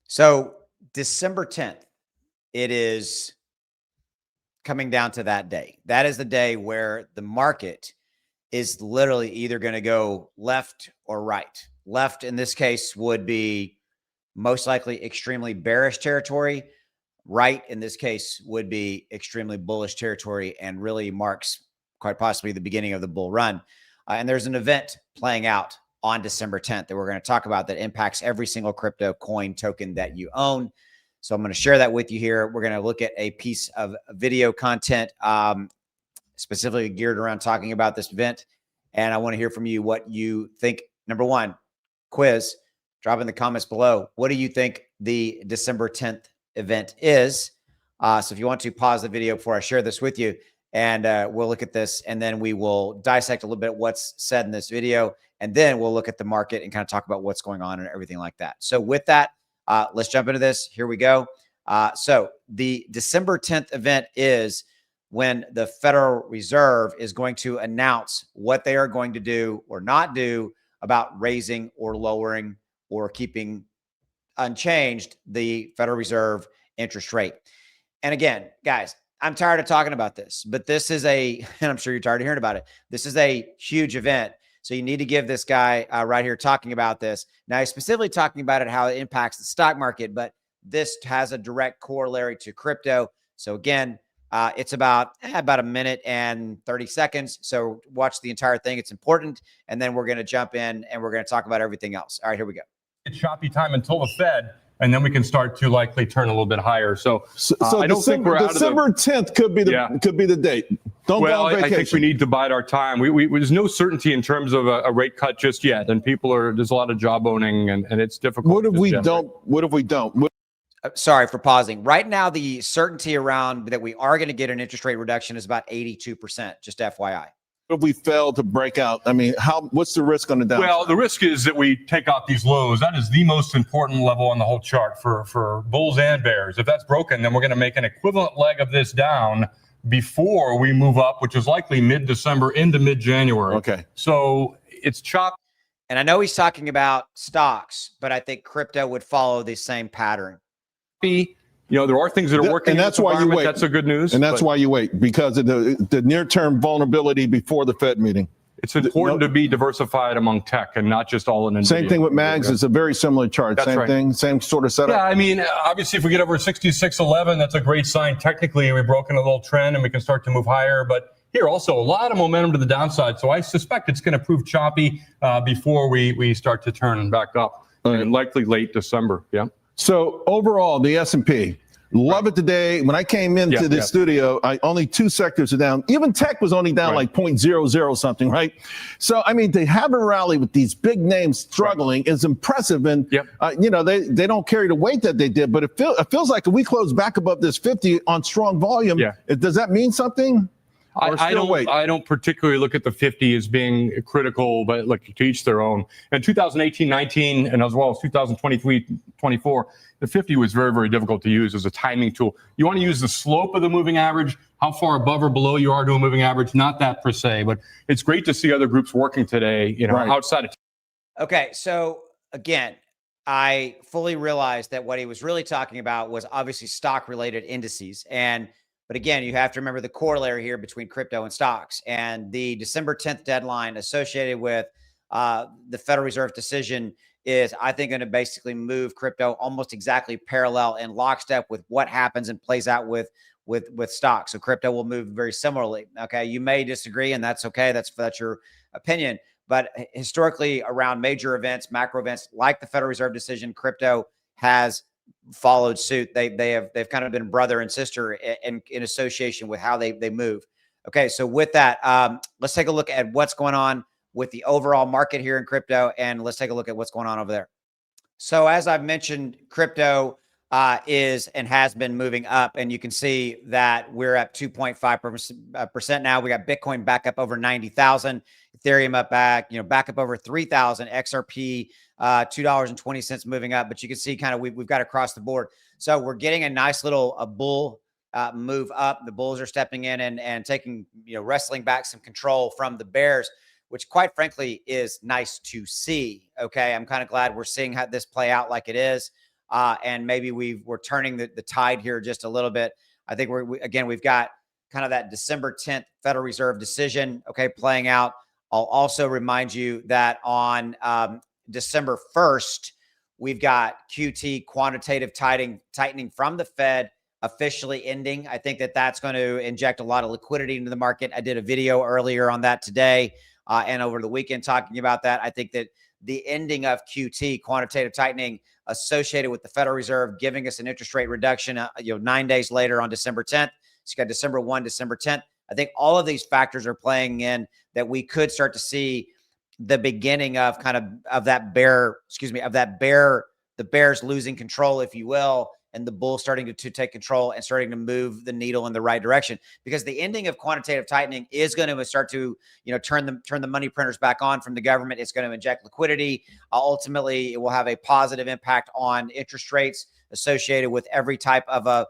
So December 10th, it is coming down to that day. That is the day where the market is literally either going to go left or right. Left in this case would be most likely extremely bearish territory. Right in this case would be extremely bullish territory and really marks quite possibly the beginning of the bull run. And there's an event playing out on December 10th that we're going to talk about that impacts every single crypto coin token that you own. So I'm going to share that with you here. We're going to look at a piece of video content specifically geared around talking about this event. And I want to hear from you what you think. Number one, quiz, drop in the comments below. What do you think the December 10th event is? So if you want to pause the video before I share this with you, and we'll look at this, and then we will dissect a little bit what's said in this video, and then we'll look at the market and kind of talk about what's going on and everything like that. So with that, let's jump into this. Here we go. So the December 10th event is when the Federal Reserve is going to announce what they are going to do or not do about raising or lowering or keeping unchanged the Federal Reserve interest rate. And again, guys, I'm tired of talking about this, but this is and I'm sure you're tired of hearing about it. This is a huge event. So you need to give this guy right here talking about this. Now, he's specifically talking about it, how it impacts the stock market, but this has a direct corollary to crypto. So again, it's about a minute and 30 seconds. So watch the entire thing. It's important. And then we're going to jump in and we're going to talk about everything else. All right, here we go. It's choppy time until the Fed, and then we can start to likely turn a little bit higher. So I don't think we're December 10th could be the date. Don't go on vacation. I think we need to bide our time. There's no certainty in terms of a rate cut just yet, and there's a lot of job owning, and it's difficult. What if we don't? Sorry for pausing. Right now, the certainty around that we are going to get an interest rate reduction is about 82%, just FYI. If we fail to break out, I mean, what's the risk on the downside? Well, the risk is that we take out these lows. That is the most important level on the whole chart for bulls and bears. If that's broken, then we're going to make an equivalent leg of this down before we move up, which is likely mid-December into mid-January. Okay. So it's choppy. And I know he's talking about stocks, but I think crypto would follow the same pattern. There are things that are working. And that's why you wait. That's a good news. And that's why you wait, because of the near-term vulnerability before the Fed meeting. It's important to be diversified among tech and not just all in NVIDIA. Same thing with MAGs. It's a very similar chart. That's same right. thing, same sort of setup. Yeah, I mean, obviously, if we get over 66.11, that's a great sign. Technically, we've broken a little trend and we can start to move higher. But here also a lot of momentum to the downside. So I suspect it's going to prove choppy before we start to turn back up, and likely late December. Yeah. So overall, the S&P. Love it today. When I came into the studio, only two sectors are down. Even tech was only down like 0.00 something, right? So, I mean, to have a rally with these big names struggling is impressive. And, they don't carry the weight that they did. But it feels like if we close back above this 50 on strong volume, does that mean something? I don't particularly look at the 50 as being critical, but look, to each their own. In 2018, 19, and as well as 2023, 24, the 50 was very, very difficult to use as a timing tool. You want to use the slope of the moving average, how far above or below you are to a moving average, not that per se, but it's great to see other groups working today, outside of. Okay, so again, I fully realized that what he was really talking about was obviously stock-related indices. But again, you have to remember the corollary here between crypto and stocks. And the December 10th deadline associated with the Federal Reserve decision is, I think, going to basically move crypto almost exactly parallel and lockstep with what happens and plays out with stocks. So crypto will move very similarly. Okay, you may disagree, and that's okay. That's your opinion. But historically, around major events, macro events like the Federal Reserve decision, crypto has followed suit. They've kind of been brother and sister in association with how they move. Okay, so with that, let's take a look at what's going on with the overall market here in crypto, and let's take a look at what's going on over there. So as I've mentioned, crypto is and has been moving up, and you can see that we're at 2.5% now. We got Bitcoin back up over 90,000, Ethereum up back up over 3,000, XRP $2.20 moving up, but you can see kind of we've got across the board. So we're getting a nice little bull move up. The bulls are stepping in and taking wrestling back some control from the bears, which quite frankly is nice to see. Okay, I'm kind of glad we're seeing how this play out like it is. and maybe we're turning the tide here just a little bit. I think we've got kind of that December 10th Federal Reserve decision, okay, playing out. I'll also remind you that on December 1st, we've got QT quantitative tightening from the Fed officially ending. I think that's going to inject a lot of liquidity into the market. I did a video earlier on that today and over the weekend talking about that. I think that the ending of QT quantitative tightening associated with the Federal Reserve giving us an interest rate reduction, 9 days later on December 10th. So you got December 1, December 10th. I think all of these factors are playing in that we could start to see the beginning of the bears losing control, if you will, and the bull starting to take control and starting to move the needle in the right direction. Because the ending of quantitative tightening is going to start to, turn the money printers back on from the government. It's going to inject liquidity. Ultimately, it will have a positive impact on interest rates associated with every type of a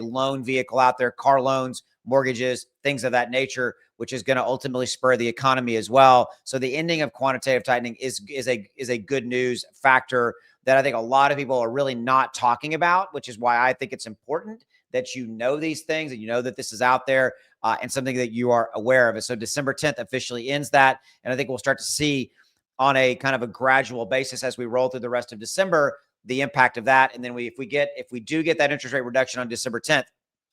loan vehicle out there, car loans, mortgages, things of that nature, which is going to ultimately spur the economy as well. So the ending of quantitative tightening is a good news factor that I think a lot of people are really not talking about, which is why I think it's important that you know these things and you know that this is out there and something that you are aware of. So December 10th officially ends that. And I think we'll start to see on a kind of a gradual basis as we roll through the rest of December, the impact of that. And then if we do get that interest rate reduction on December 10th,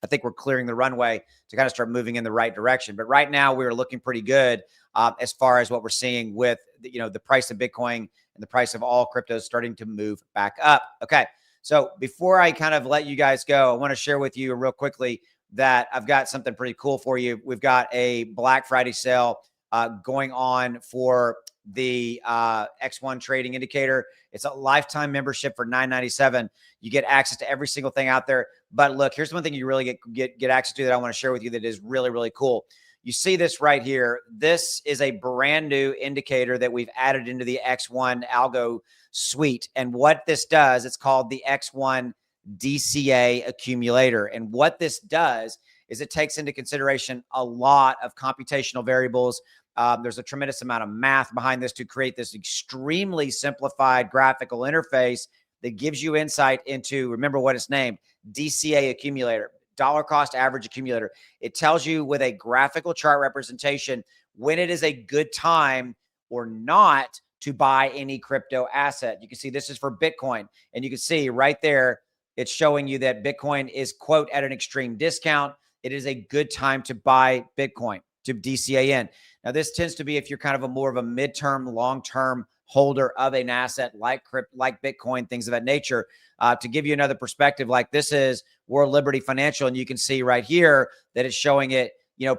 I think we're clearing the runway to kind of start moving in the right direction. But right now we're looking pretty good as far as what we're seeing with, the price of Bitcoin and the price of all cryptos starting to move back up. Okay. So before I kind of let you guys go, I want to share with you real quickly that I've got something pretty cool for you. We've got a Black Friday sale going on for the X1 trading indicator. It's a lifetime membership for $9.97. You get access to every single thing out there. But look, here's one thing you really get access to that I want to share with you that is really, really cool. You see this right here. This is a brand new indicator that we've added into the X1 algo suite. And what this does, it's called the X1 DCA accumulator. And what this does is it takes into consideration a lot of computational variables. There's a tremendous amount of math behind this to create this extremely simplified graphical interface that gives you insight into, remember what it's named, DCA accumulator, dollar cost average accumulator. It tells you with a graphical chart representation when it is a good time or not to buy any crypto asset. You can see this is for Bitcoin, and you can see right there, it's showing you that Bitcoin is, quote, at an extreme discount. It is a good time to buy Bitcoin, to DCA in. Now, this tends to be if you're kind of more of a midterm, long-term holder of an asset like Bitcoin, things of that nature. To give you another perspective, like this is World Liberty Financial, and you can see right here that it's showing it,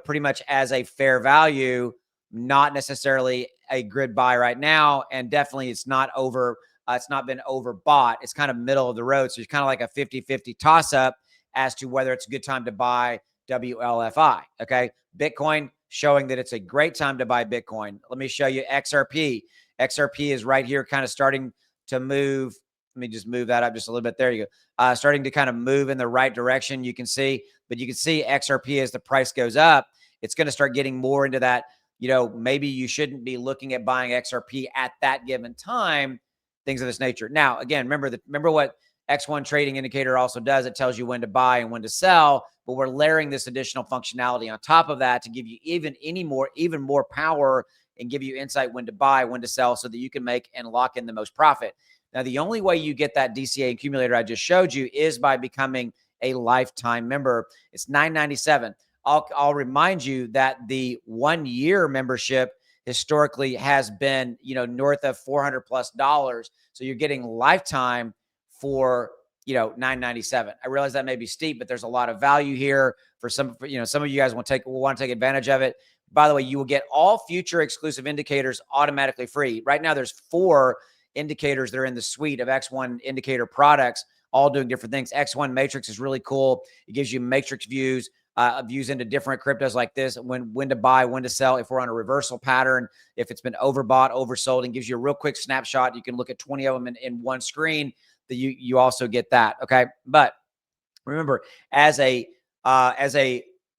pretty much as a fair value, not necessarily a good buy right now, and definitely it's not been overbought. It's kind of middle of the road, so it's kind of like a 50-50 toss-up as to whether it's a good time to buy WLFI. Okay, Bitcoin showing that it's a great time to buy Bitcoin. Let me show you XRP. XRP is right here, kind of starting to move. Let me just move that up just a little bit. There you go. Starting to kind of move in the right direction. You can see XRP as the price goes up, it's going to start getting more into that. Maybe you shouldn't be looking at buying XRP at that given time, things of this nature. Now, again, remember what X1 trading indicator also does. It tells you when to buy and when to sell, but we're layering this additional functionality on top of that to give you even more power and give you insight when to buy, when to sell, so that you can make and lock in the most profit. Now, the only way you get that DCA accumulator I just showed you is by becoming a lifetime member. It's $9.97. I'll remind you that the 1 year membership historically has been, north of $400+. So you're getting lifetime for, $9.97. I realize that may be steep, but there's a lot of value here for some of you guys want to take advantage of it. By the way, you will get all future exclusive indicators automatically free. Right now, there's 4 indicators that are in the suite of X1 indicator products, all doing different things. X1 Matrix is really cool. It gives you matrix views into different cryptos like this, when to buy, when to sell, if we're on a reversal pattern, if it's been overbought, oversold, and gives you a real quick snapshot. You can look at 20 of them in one screen. That you also get that. Okay. But remember, as a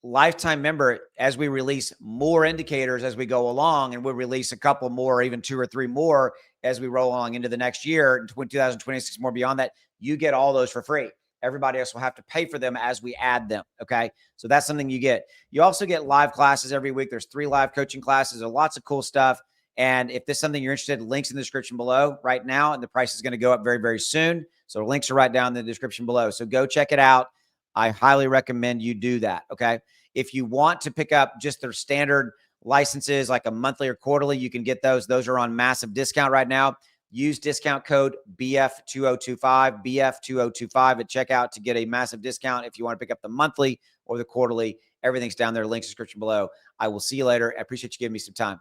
lifetime member, as we release more indicators as we go along, and we'll release a couple more, even 2 or 3 more as we roll along into the next year, in 2026, more beyond that, you get all those for free. Everybody else will have to pay for them as we add them. Okay. So that's something you get. You also get live classes every week. There's 3 live coaching classes. There's lots of cool stuff. And if this is something you're interested in, links in the description below right now. And the price is going to go up very, very soon. So links are right down in the description below. So go check it out. I highly recommend you do that. Okay. If you want to pick up just their standard licenses, like a monthly or quarterly, you can get those. Those are on massive discount right now. Use discount code BF2025, BF2025 at checkout to get a massive discount. If you want to pick up the monthly or the quarterly, everything's down there. Links description below. I will see you later. I appreciate you giving me some time.